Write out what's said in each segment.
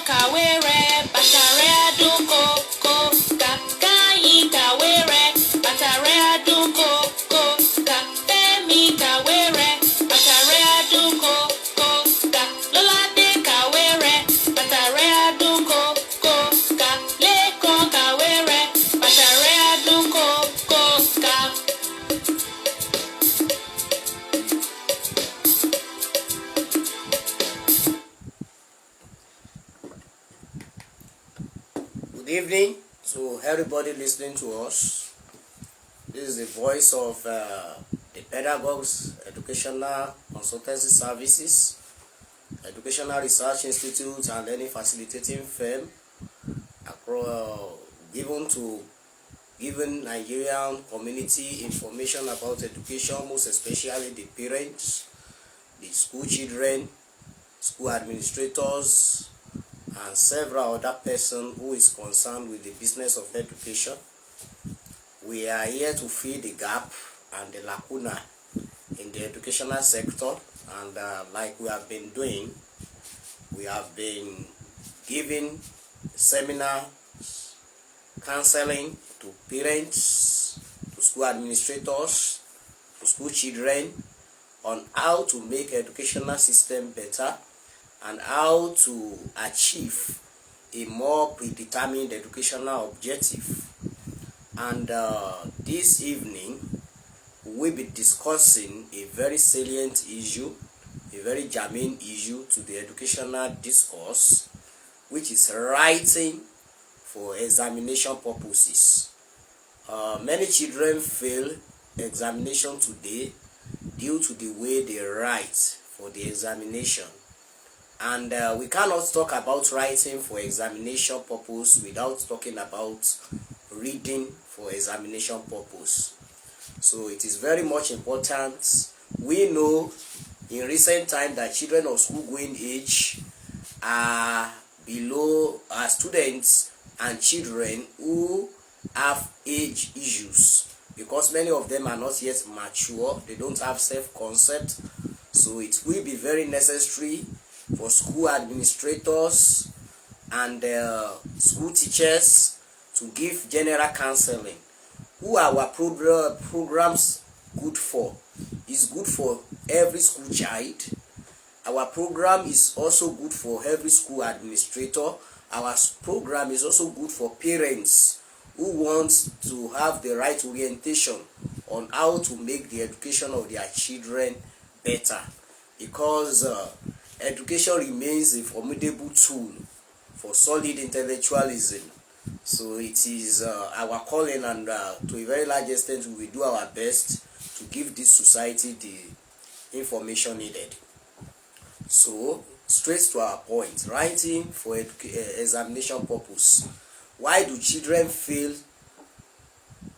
kawere batare aduko ko kakai kawere batare aduko ko ka emi kawere batare aduko ko ka lolade kawere batare aduko ko ka leko kawere batare aduko ko ka. Good evening to everybody listening to us. This is the voice of the Pedagogues Educational Consultancy Services, Educational Research Institute and any facilitating firm giving Nigerian community information about education, most especially the parents, the school children, school administrators, and several other persons who is concerned with the business of education. We are here to fill the gap and the lacuna in the educational sector, and like we have been doing, we have been giving seminars, counseling to parents, to school administrators, to school children on how to make educational system better and how to achieve a more predetermined educational objective. And this evening we'll be discussing a very salient issue, a very germane issue to the educational discourse, which is writing for examination purposes. Many children fail examination today due to the way they write for the examination. And we cannot talk about writing for examination purpose without talking about reading for examination purpose. So it is very much important. We know in recent time that children of school going age are below students and children who have age issues, because many of them are not yet mature, they don't have self-concept. So it will be very necessary for school administrators and school teachers to give general counseling. Who are our programs good for? It's good for every school child. Our program is also good for every school administrator. Our program is also good for parents who want to have the right orientation on how to make the education of their children better, because education remains a formidable tool for solid intellectualism. So it is our calling, and to a very large extent we will do our best to give this society the information needed. So straight to our point, writing for examination purpose. Why do children fail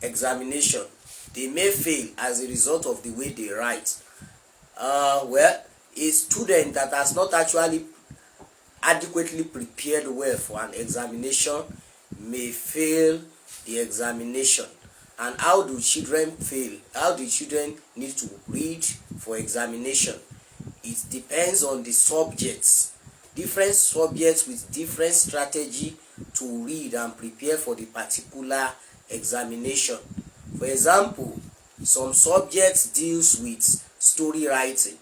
examination? They may fail as a result of the way they write. Well, a student that has not actually adequately prepared well for an examination may fail the examination. And how do children fail? How do children need to read for examination? It depends on the subjects. Different subjects with different strategy to read and prepare for the particular examination. For example, some subjects deals with story writing.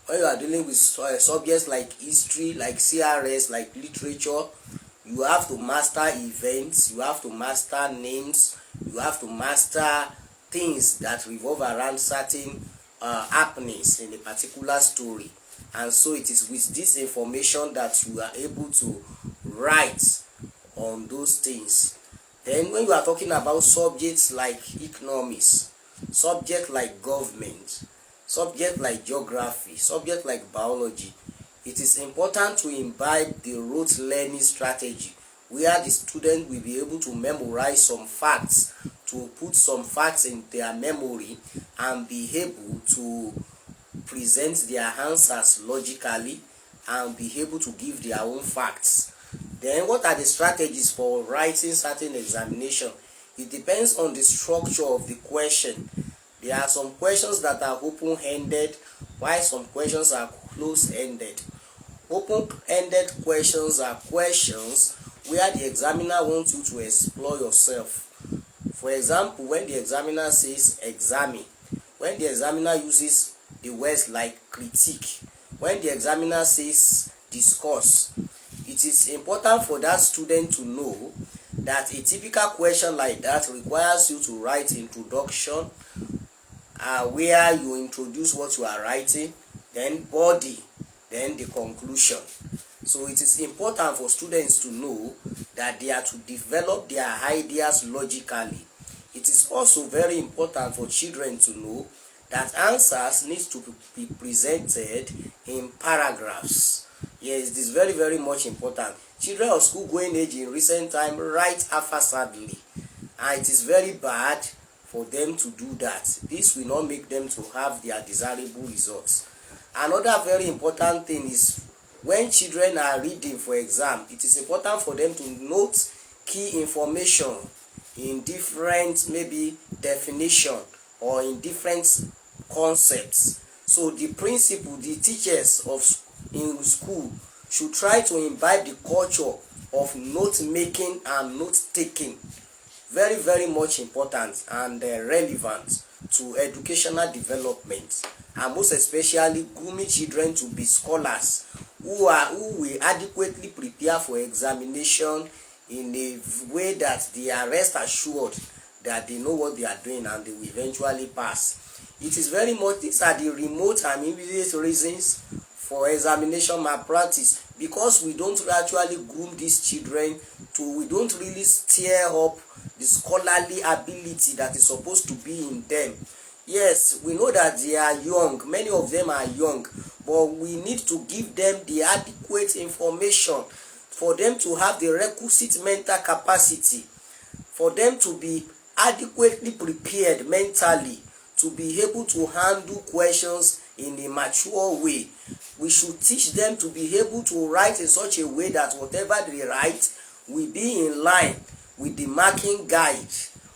When you are dealing with subjects like history, like CRS, like literature, you have to master events, you have to master names, you have to master things that revolve around certain happenings in a particular story. And so it is with this information that you are able to write on those things. Then when you are talking about subjects like economics, subjects like government, subjects like geography, subjects like biology, it is important to imbibe the rote learning strategy, where the student will be able to memorize some facts, to put some facts in their memory and be able to present their answers logically and be able to give their own facts. Then what are the strategies for writing certain examination? It depends on the structure of the question. There are some questions that are open-ended, while some questions are close-ended. Open-ended questions are questions where the examiner wants you to explore yourself. For example, when the examiner says examine, when the examiner uses the words like critique, when the examiner says discuss, it is important for that student to know that a typical question like that requires you to write introduction, where you introduce what you are writing, then body, then the conclusion. So it is important for students to know that they are to develop their ideas logically. It is also very important for children to know that answers need to be presented in paragraphs. Yes, it is very, very much important. Children of school going age in recent time write haphazardly, and it is very bad for them to do that. This will not make them to have their desirable results. Another very important thing is when children are reading for exam, it is important for them to note key information in different maybe definition or in different concepts. So the principal, the teachers in school should try to imbibe the culture of note making and note taking. Very, very much important and relevant to educational development, and most especially grooming children to be scholars who will adequately prepare for examination in a way that they are rest assured that they know what they are doing and they will eventually pass. It is very much, these are the remote and immediate reasons for examination malpractice, because we don't actually groom these children we don't really stir up the scholarly ability that is supposed to be in them. Yes, we know that they are young, many of them are young, but we need to give them the adequate information for them to have the requisite mental capacity, for them to be adequately prepared mentally to be able to handle questions in a mature way. We should teach them to be able to write in such a way that whatever they write will be in line with the marking guide,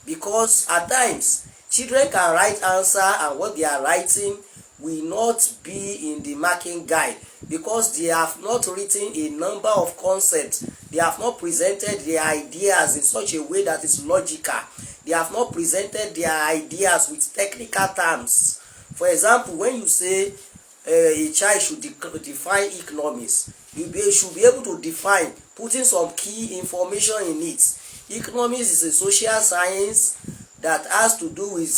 because at times children can write answer and what they are writing will not be in the marking guide, because they have not written a number of concepts, they have not presented their ideas in such a way that is logical, they have not presented their ideas with technical terms. For example, when you say a child should define economics, they should be able to define, putting some key information in it. Economics is a social science that has to do with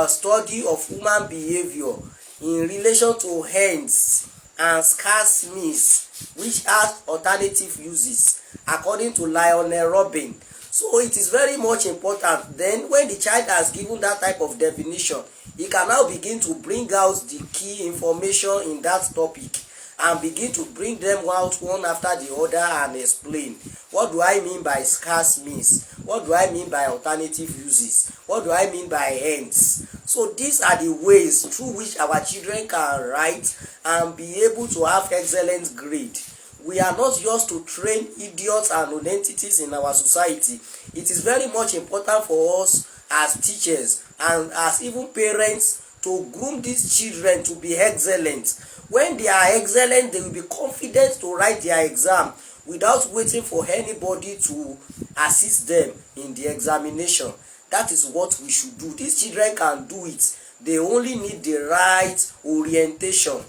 study of human behavior in relation to ends and scarce means, which has alternative uses according to Lionel Robin. So it is very much important. Then when the child has given that type of definition, he can now begin to bring out the key information in that topic and begin to bring them out one after the other and explain, what do I mean by scarce means, what do I mean by alternative uses, what do I mean by ends. So these are the ways through which our children can write and be able to have excellent grade. We are not just to train idiots and nonentities in our society. It is very much important for us as teachers and as even parents to groom these children to be excellent. When they are excellent, they will be confident to write their exam without waiting for anybody to assist them in the examination. That is what we should do. These children can do it. They only need the right orientation.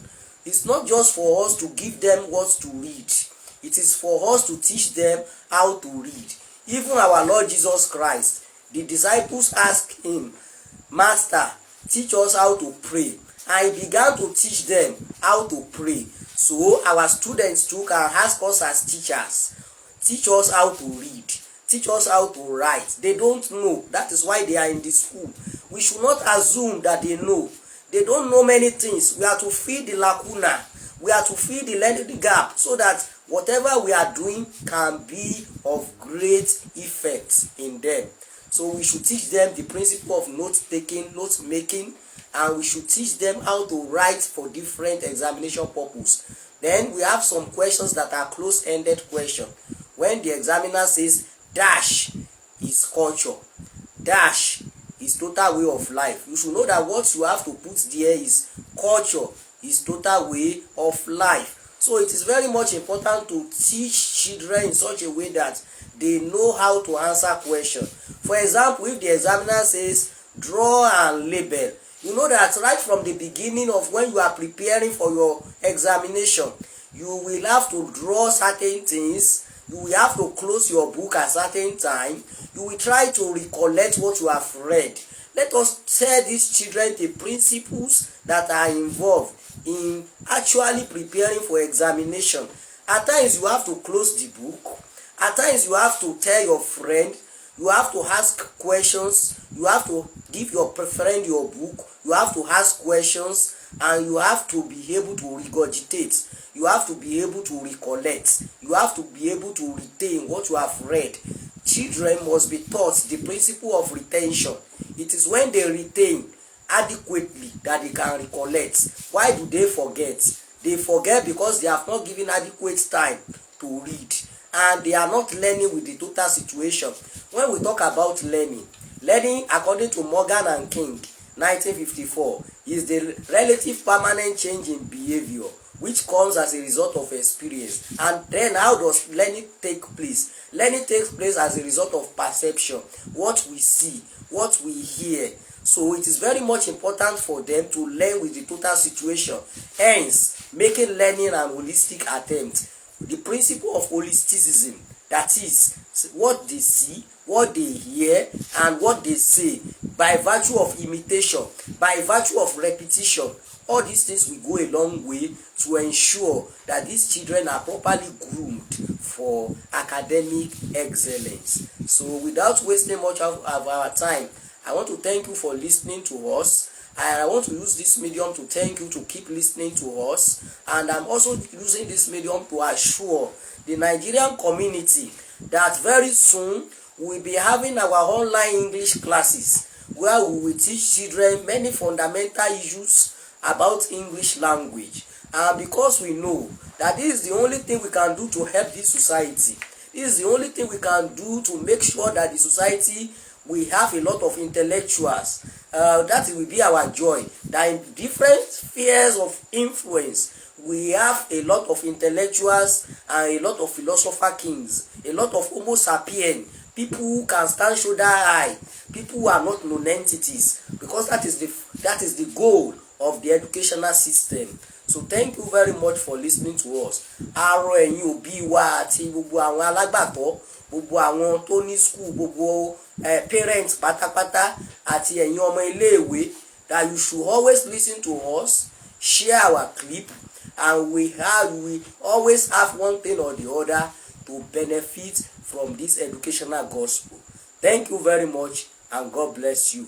It's not just for us to give them what to read. It is for us to teach them how to read. Even our Lord Jesus Christ, the disciples asked him, Master, teach us how to pray. And he began to teach them how to pray. So our students too can ask us as teachers, teach us how to read, teach us how to write. They don't know. That is why they are in the school. We should not assume that they know. They don't know many things. We are to fill the lacuna. We are to fill the learning gap so that whatever we are doing can be of great effect in them. So we should teach them the principle of note-taking, note-making, and we should teach them how to write for different examination purposes. Then we have some questions that are close-ended questions. When the examiner says dash is culture, dash is total way of life, you should know that what you have to put there is culture is total way of life. So it is very much important to teach children in such a way that they know how to answer questions. For example, if the examiner says draw and label, you know that right from the beginning of when you are preparing for your examination, you will have to draw certain things, you will have to close your book at certain time, you will try to recollect what you have read. Let us tell these children the principles that are involved in actually preparing for examination. At times you have to close the book, at times you have to tell your friend, you have to ask questions, you have to give your friend your book, you have to ask questions, and you have to be able to regurgitate, you have to be able to recollect, you have to be able to retain what you have read. Children must be taught the principle of retention. It is when they retain adequately that they can recollect. Why do they forget? They forget because they have not given adequate time to read, and they are not learning with the total situation. When we talk about learning according to Morgan and King 1954 is the relative permanent change in behavior which comes as a result of experience. And then how does learning take place? Learning takes place as a result of perception, what we see, what we hear. So it is very much important for them to learn with the total situation, hence making learning an holistic attempt. The principle of holisticism, that is what they see, what they hear, and what they say, by virtue of imitation, by virtue of repetition. All these things will go a long way to ensure that these children are properly groomed for academic excellence. So without wasting much of our time, I want to thank you for listening to us. And I want to use this medium to thank you to keep listening to us. And I'm also using this medium to assure the Nigerian community that very soon we will be having our online English classes where we will teach children many fundamental issues about English language. Because we know that this is the only thing we can do to help this society. This is the only thing we can do to make sure that the society we have a lot of intellectuals. That will be our joy. That in different spheres of influence, we have a lot of intellectuals and a lot of philosopher kings, a lot of Homo sapien, people who can stand shoulder high, people who are not non-entities, because that is the goal of the educational system. So thank you very much for listening to us. Àrọ̀ ẹ̀yin òbí wa àti gbogbo àwọn alágbàtọ́, gbogbo àwọn tó ní school, gbogbo parents pátápátá àti ẹ̀yin ọmọ iléèwé, that you should always listen to us, share our clip, and we always have one thing or the other to benefit from this educational gospel. Thank you very much, and God bless you.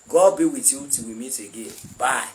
God be with you till we meet again. Bye.